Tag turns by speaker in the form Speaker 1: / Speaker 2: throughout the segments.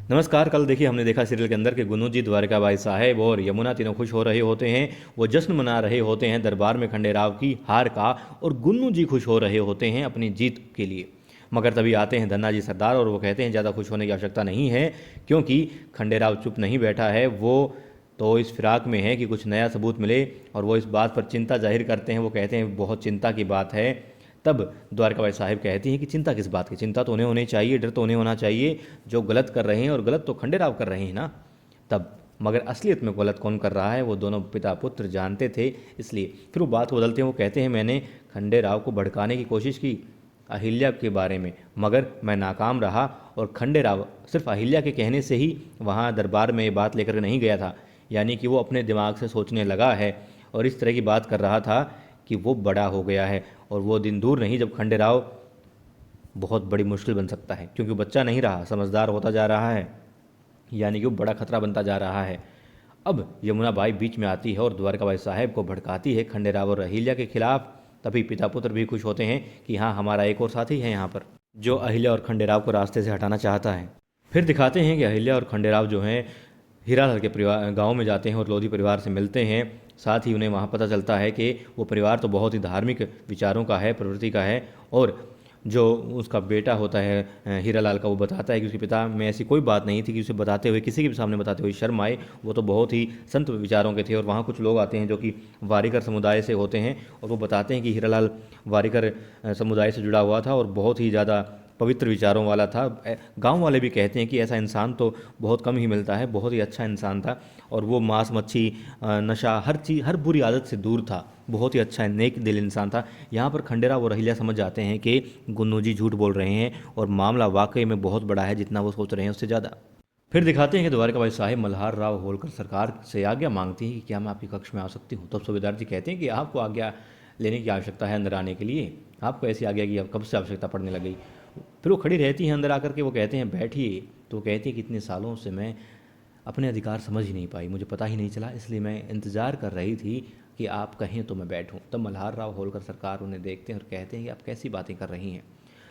Speaker 1: नमस्कार। कल देखिए हमने देखा सीरियल के अंदर कि गुन्नू जी, द्वारकाबाई साहेब और यमुना तीनों खुश हो रहे होते हैं। वो जश्न मना रहे होते हैं दरबार में खंडेराव की हार का, और गुन्नू जी खुश हो रहे होते हैं अपनी जीत के लिए। मगर तभी आते हैं धन्ना जी सरदार और वो कहते हैं ज़्यादा खुश होने की आवश्यकता नहीं है, क्योंकि खंडेराव चुप नहीं बैठा है। वो तो इस फिराक में है कि कुछ नया सबूत मिले, और वो इस बात पर चिंता जाहिर करते हैं। वो कहते हैं बहुत चिंता की बात है। तब द्वारकाबाई साहिब कहती हैं कि चिंता किस बात की, चिंता तो उन्हें होनी चाहिए, डर तो उन्हें होना चाहिए जो गलत कर रहे हैं, और गलत तो खंडेराव कर रहे हैं ना। तब मगर असलियत में गलत कौन कर रहा है वो दोनों पिता पुत्र जानते थे। इसलिए फिर वो बात को बदलते हैं। वो कहते हैं मैंने खंडेराव को भड़काने की कोशिश की अहिल्या के बारे में, मगर मैं नाकाम रहा। और खंडेराव सिर्फ अहिल्या के कहने से ही वहाँ दरबार में ये बात लेकर नहीं गया था, यानी कि वो अपने दिमाग से सोचने लगा है और इस तरह की बात कर रहा था कि वो बड़ा हो गया है। और वो दिन दूर नहीं जब खंडेराव बहुत बड़ी मुश्किल बन सकता है, क्योंकि वो बच्चा नहीं रहा, समझदार होता जा रहा है, यानी कि वो बड़ा खतरा बनता जा रहा है। अब यमुना बाई बीच में आती है और द्वारकाबाई साहेब को भड़काती है खंडेराव और अहिल्या के खिलाफ। तभी पिता पुत्र भी खुश होते हैं कि हाँ, हमारा एक और साथी है यहाँ पर जो अहिल्या और खंडेराव को रास्ते से हटाना चाहता है। फिर दिखाते हैं कि अहिल्या और खंडेराव जो हैं हीरालाल के परिवार गांव में जाते हैं और लोधी परिवार से मिलते हैं। साथ ही उन्हें वहाँ पता चलता है कि वो परिवार तो बहुत ही धार्मिक विचारों का है, प्रवृत्ति का है। और जो उसका बेटा होता है हीरालाल का, वो बताता है कि उसके पिता में ऐसी कोई बात नहीं थी कि उसे बताते हुए, किसी के भी सामने बताते हुए शर्म आए। वो तो बहुत ही संत विचारों के थे। और वहाँ कुछ लोग आते हैं जो कि वारिकर समुदाय से होते हैं, और वो बताते हैं कि हीरालाल वारिकर समुदाय से जुड़ा हुआ था और बहुत ही ज़्यादा पवित्र विचारों वाला था। गांव वाले भी कहते हैं कि ऐसा इंसान तो बहुत कम ही मिलता है, बहुत ही अच्छा इंसान था। और वो मांस मच्छी नशा हर चीज़, हर बुरी आदत से दूर था, बहुत ही अच्छा नेक दिल इंसान था। यहाँ पर खंडेराव और अहिल्या समझ जाते हैं कि गुन्नू जी झूठ बोल रहे हैं और मामला वाकई में बहुत बड़ा है, जितना वो सोच रहे हैं उससे ज़्यादा। फिर दिखाते हैं कि द्वारकाबाई साहिब मल्हार राव होलकर सरकार से आज्ञा मांगती हैं कि क्या मैं आपकी कक्ष में आ सकती हूँ। तब सूबेदार जी कहते हैं कि आपको आज्ञा लेने की आवश्यकता है अंदर आने के लिए, आपको ऐसी आज्ञा की अब कब से आवश्यकता पड़ने लग गई। फिर वो खड़ी रहती हैं अंदर आकर के, वो कहते हैं बैठिए। तो वो कहती है कि इतने सालों से मैं अपने अधिकार समझ ही नहीं पाई, मुझे पता ही नहीं चला, इसलिए मैं इंतज़ार कर रही थी कि आप कहें तो मैं बैठूं। तब मल्हार राव होलकर सरकार उन्हें देखते हैं और कहते हैं कि आप कैसी बातें कर रही हैं।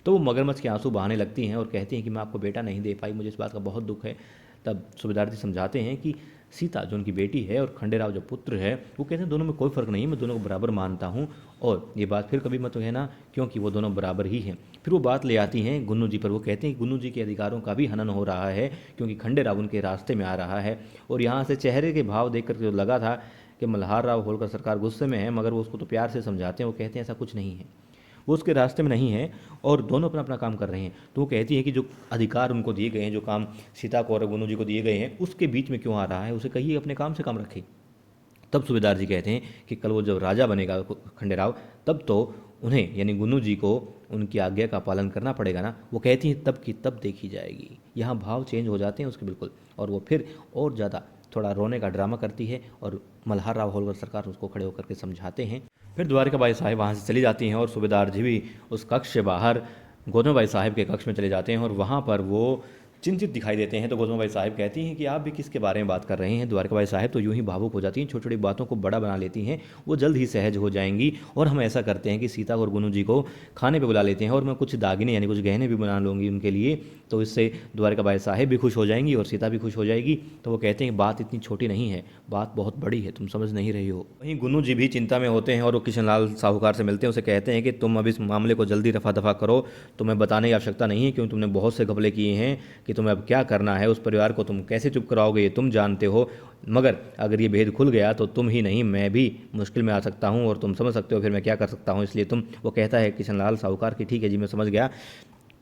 Speaker 1: तो वो मगरमच्छ के आंसू बहाने लगती हैं और कहती हैं कि मैं आपको बेटा नहीं दे पाई, मुझे इस बात का बहुत दुख है। तब सूबेदार जी समझाते हैं कि सीता जो उनकी बेटी है और खंडेराव जो पुत्र है, वो कहते हैं दोनों में कोई फ़र्क नहीं है, मैं दोनों को बराबर मानता हूँ। और ये बात फिर कभी मत कहना, क्योंकि वो दोनों बराबर ही हैं। फिर वो बात ले आती हैं गुन्नू जी पर। वो कहते हैं कि गुन्नू जी के अधिकारों का भी हनन हो रहा है, क्योंकि खंडेराव उनके रास्ते में आ रहा है। और यहाँ से चेहरे के भाव देख कर जो लगा था कि मल्हार राव होलकर सरकार गुस्से में है, मगर वो उसको तो प्यार से समझाते हैं। वो कहते हैं ऐसा कुछ नहीं है, वो उसके रास्ते में नहीं है और दोनों अपना अपना काम कर रहे हैं। तो वो कहती है कि जो अधिकार उनको दिए गए हैं, जो काम सीता को और गुन्नू जी को दिए गए हैं, उसके बीच में क्यों आ रहा है, उसे कहिए अपने काम से काम रखे। तब सूबेदार जी कहते हैं कि कल वो जब राजा बनेगा खंडेराव, तब तो उन्हें यानी गुन्नू जी को उनकी आज्ञा का पालन करना पड़ेगा ना। वो कहती हैं तब की तब देखी जाएगी। यहाँ भाव चेंज हो जाते हैं उसके बिल्कुल, और वो फिर और ज़्यादा थोड़ा रोने का ड्रामा करती है और मल्हार राव होलकर सरकार उसको खड़े होकर के समझाते हैं। फिर द्वारकाबाई साहिब वहाँ से चली जाती हैं और सूबेदार जी भी उस कक्ष से बाहर गौतमबाई साहिब के कक्ष में चले जाते हैं और वहाँ पर वो चिंतित दिखाई देते हैं। तो गौतमबाई साहिब कहती हैं कि आप भी किसके बारे में बात कर रहे हैं। द्वारकाबाई साहिब तो यूं ही भावुक हो जाती हैं, छोटी छोटी बातों को बड़ा बना लेती हैं, वो जल्द ही सहज हो जाएंगी। और हम ऐसा करते हैं कि सीता और गुन्नू जी को खाने पे बुला लेते हैं और मैं कुछ दागिने यानी कुछ गहने भी बना लूँगी उनके लिए, तो इससे द्वारकाबाई साहिब भी खुश हो जाएंगी और सीता भी खुश हो जाएगी। तो वो कहते हैं बात इतनी छोटी नहीं है, बात बहुत बड़ी है, तुम समझ नहीं रही हो। वहीं गुन्नू जी भी चिंता में होते हैं और वो किशनलाल साहूकार से मिलते हैं। उसे कहते हैं कि तुम अब इस मामले को जल्दी रफा दफा करो, तुम्हें बताने की आवश्यकता नहीं है, क्योंकि तुमने बहुत से घपले किए हैं कि तुम्हें अब क्या करना है। उस परिवार को तुम कैसे चुप कराओगे ये तुम जानते हो, मगर अगर ये भेद खुल गया तो तुम ही नहीं मैं भी मुश्किल में आ सकता हूँ, और तुम समझ सकते हो फिर मैं क्या कर सकता हूँ, इसलिए तुम। वो कहता है किशनलाल साहूकार की ठीक है जी, मैं समझ गया,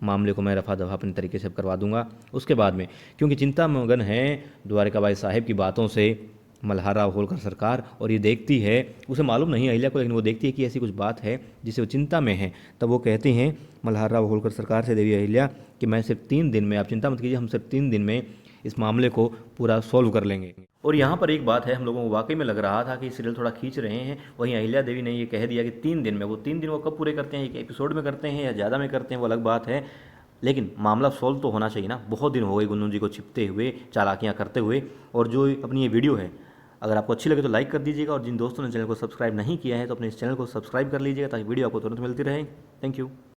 Speaker 1: मामले को मैं रफा दफा अपने तरीके से करवा दूंगा। उसके बाद में क्योंकि चिंता मगन है द्वारकाबाई साहिब की बातों से मल्हार राव होलकर सरकार, और ये देखती है, उसे मालूम नहीं अहिल्या को, लेकिन वो देखती है कि ऐसी कुछ बात है जिसे वो चिंता में है। तब वो कहते हैं मल्हार राव होलकर सरकार से, देवी अहिल्या, कि मैं सिर्फ 3 दिन में, आप चिंता मत कीजिए, हम सिर्फ 3 दिन में इस मामले को पूरा सॉल्व कर लेंगे। और यहाँ पर एक बात है, हम लोगों को वाकई में लग रहा था कि सीरियल थोड़ा खींच रहे हैं, वहीं अहिल्या देवी ने ये कह दिया कि 3 दिन में। वो 3 दिन वो कब पूरे करते हैं, एक एपिसोड में करते हैं या ज़्यादा में करते हैं, वो अलग बात है, लेकिन मामला सॉल्व तो होना चाहिए ना। बहुत दिन हो गए गुन्नू जी को छिपते हुए, चालाकियाँ करते हुए। और जो अपनी ये वीडियो है, अगर आपको अच्छी लगे तो लाइक कर दीजिएगा, और जिन दोस्तों ने चैनल को सब्सक्राइब नहीं किया है तो अपने इस चैनल को सब्सक्राइब कर लीजिएगा, ताकि वीडियो आपको तुरंत मिलती रहे। Thank you.